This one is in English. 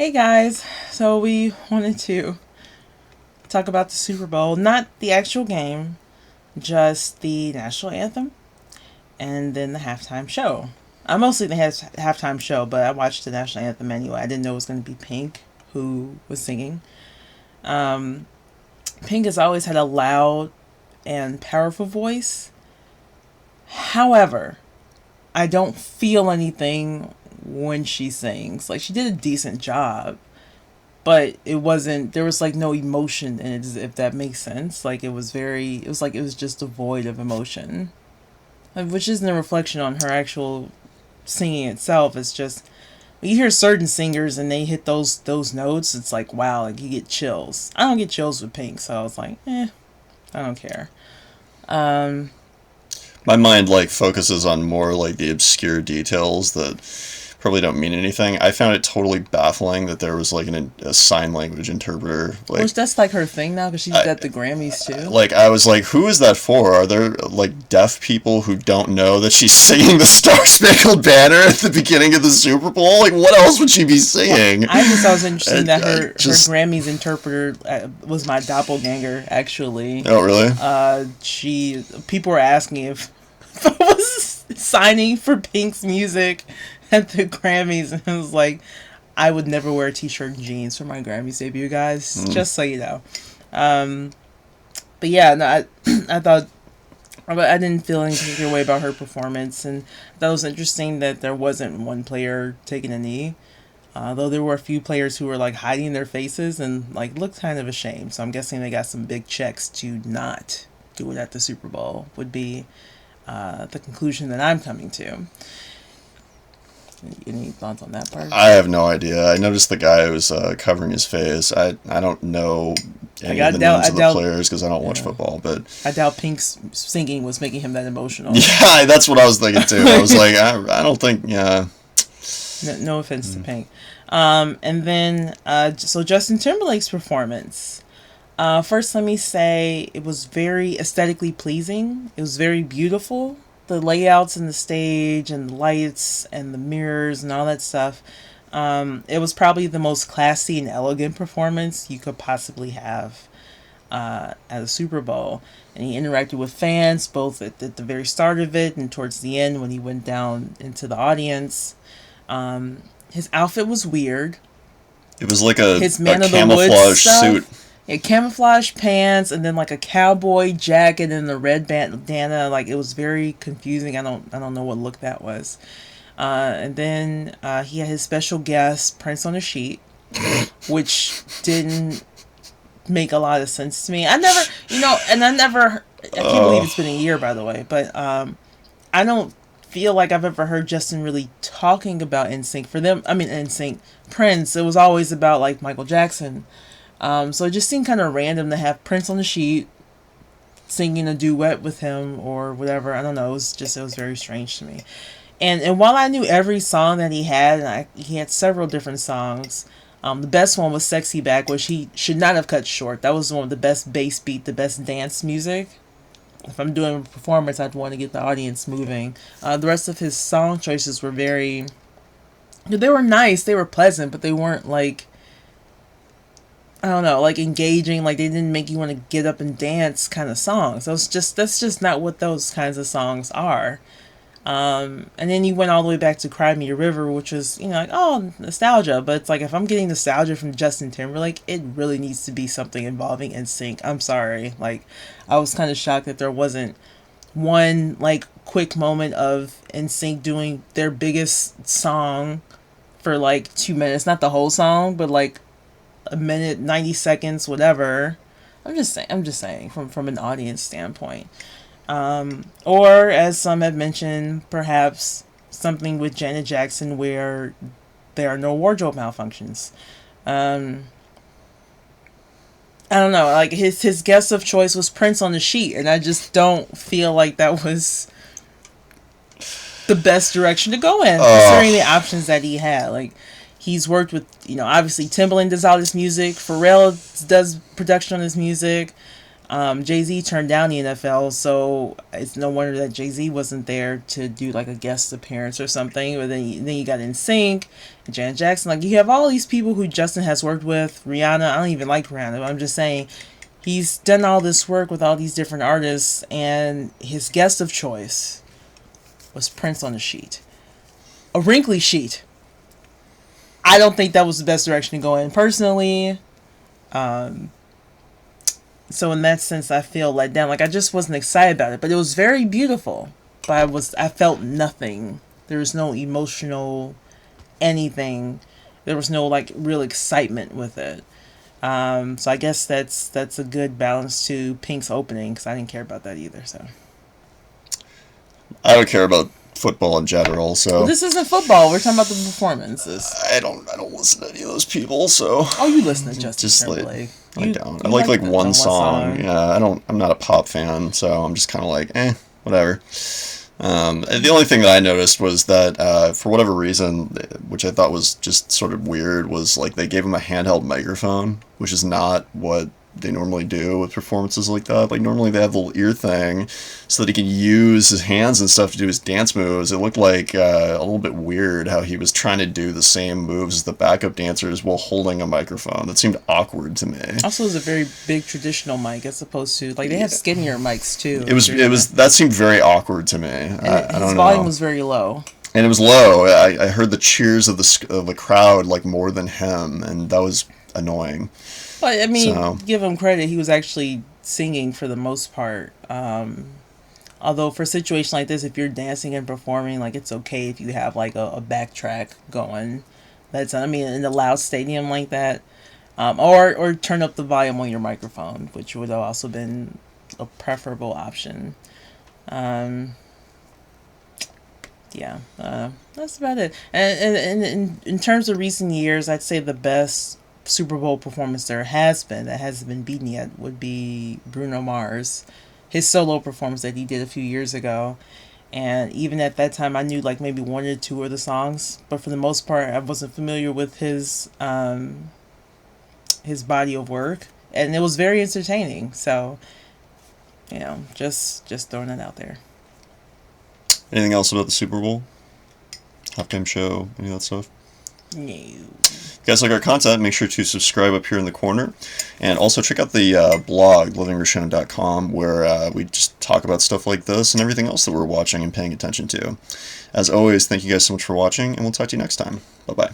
Hey guys, so we wanted to talk about the Super Bowl, not the actual game, just the national anthem and then the halftime show. I mostly the halftime show, but I watched the national anthem anyway. I didn't know it was going to be Pink who was singing. Um, Pink has always had a loud and powerful voice. However, I don't feel anything when she sings. Like, she did a decent job, but it wasn't, there was like no emotion in it, if that makes sense. Like, it was just devoid of emotion, which isn't a reflection on her actual singing itself. It's just when you hear certain singers and they hit those notes, it's like, wow, like you get chills. I don't get chills with Pink, so I was like, I don't care. My mind focuses on more the obscure details that probably don't mean anything. I found it totally baffling that there was a sign language interpreter. Which that's like her thing now, because she's at the Grammys too. I was like, who is that for? Are there deaf people who don't know that she's singing the Star Spangled Banner at the beginning of the Super Bowl? Like, what else would she be singing? I just thought it was interesting that her Grammys interpreter was my doppelganger. Actually. Oh really? People were asking if I was signing for Pink's music at the Grammys, and I was like, I would never wear a t-shirt and jeans for my Grammys debut, guys. Just so you know. But yeah, no, I thought, I didn't feel any particular way about her performance, and I thought it was interesting that there wasn't one player taking a knee. Though there were a few players who were hiding their faces and looked kind of ashamed. So I'm guessing they got some big checks to not do it at the Super Bowl, would be the conclusion that I'm coming to. Any thoughts on that part? I have no idea. I noticed the guy who was covering his face. I don't know any of the names of the players because I don't watch football. But I doubt Pink's singing was making him that emotional. Yeah, that's what I was thinking too. I was like, I don't think. Yeah. No offense to Pink. And then so Justin Timberlake's performance. First, let me say it was very aesthetically pleasing. It was very beautiful. The layouts and the stage and the lights and the mirrors and all that stuff. It was probably the most classy and elegant performance you could possibly have at a Super Bowl. And he interacted with fans both at the very start of it and towards the end when he went down into the audience. His outfit was weird. It was like a camouflage suit. Yeah, camouflage pants and then a cowboy jacket and a red bandana. It was very confusing. I don't know what look that was. And then he had his special guest Prince on a sheet, which didn't make a lot of sense to me. I can't believe it's been a year, by the way, but I don't feel like I've ever heard Justin really talking about NSYNC. For them, I mean NSYNC, Prince. It was always about Michael Jackson. So it just seemed kind of random to have Prince on the sheet singing a duet with him or whatever. I don't know. It was very strange to me. And while I knew every song that he had, and he had several different songs, the best one was Sexy Back, which he should not have cut short. That was one of the best bass beat, the best dance music. If I'm doing a performance, I'd want to get the audience moving. The rest of his song choices were they were nice, they were pleasant, but they weren't I don't know, engaging, they didn't make you want to get up and dance kind of songs. That's just not what those kinds of songs are. And then you went all the way back to Cry Me a River, which was, nostalgia. But it's if I'm getting nostalgia from Justin Timberlake, it really needs to be something involving NSYNC. I'm sorry. I was kind of shocked that there wasn't one, quick moment of NSYNC doing their biggest song for, 2 minutes. Not the whole song, but, a minute, 90 seconds, whatever. I'm just saying from an audience standpoint. Or as some have mentioned, perhaps something with Janet Jackson where there are no wardrobe malfunctions. I don't know, his guest of choice was Prince on the sheet, and I just don't feel like that was the best direction to go in, considering the options that he had. He's worked with, obviously Timbaland does all his music. Pharrell does production on his music. Jay-Z turned down the NFL, so it's no wonder that Jay-Z wasn't there to do like a guest appearance or something. But then you got NSYNC, Janet Jackson. Like, you have all these people who Justin has worked with. Rihanna, I don't even like Rihanna, but I'm just saying he's done all this work with all these different artists, and his guest of choice was Prince on the sheet. A wrinkly sheet. I don't think that was the best direction to go in personally. So in that sense, I feel let down. Like, I just wasn't excited about it, but it was very beautiful. But I felt nothing. There was no emotional anything. There was no like real excitement with it. So I guess that's a good balance to Pink's opening, because I didn't care about that either. So I don't care about football in general, so well, this isn't football. We're talking about the performances. I don't listen to any of those people. So Oh, you listen to Justin just Timberlake. I don't. I like one song. Yeah, I don't. I'm not a pop fan, so I'm just kind of like, whatever. The only thing that I noticed was that for whatever reason, which I thought was just sort of weird, was like they gave him a handheld microphone, which is not what they normally do with performances like that. Like, normally they have the little ear thing so that he can use his hands and stuff to do his dance moves. It looked like a little bit weird how he was trying to do the same moves as the backup dancers while holding a microphone. That seemed awkward to me. Also, it was a very big traditional mic as opposed to, like, they have skinnier mics too. It was that seemed very awkward to me. And I don't his know. volume was very low. And it was low. I heard the cheers of the crowd like more than him, and that was annoying. But I mean, So, give him credit. He was actually singing for the most part. Although for a situation like this, if you're dancing and performing, like, it's okay if you have like a backtrack going. That's, I mean, in a loud stadium like that, or turn up the volume on your microphone, which would have also been a preferable option. Yeah, that's about it. And in terms of recent years, I'd say the best Super Bowl performance there has been, that hasn't been beaten yet, would be Bruno Mars. His solo performance that he did a few years ago. And even at that time, I knew like maybe one or two of the songs, but for the most part, I wasn't familiar with his body of work, and it was very entertaining. So, just throwing it out there. anything else about the Super Bowl? Halftime show, any of that stuff? No. If you guys like our content, make sure to subscribe up here in the corner. And also check out the blog, livingrishon.com, where we just talk about stuff like this and everything else that we're watching and paying attention to. As always, thank you guys so much for watching, and we'll talk to you next time. Bye-bye.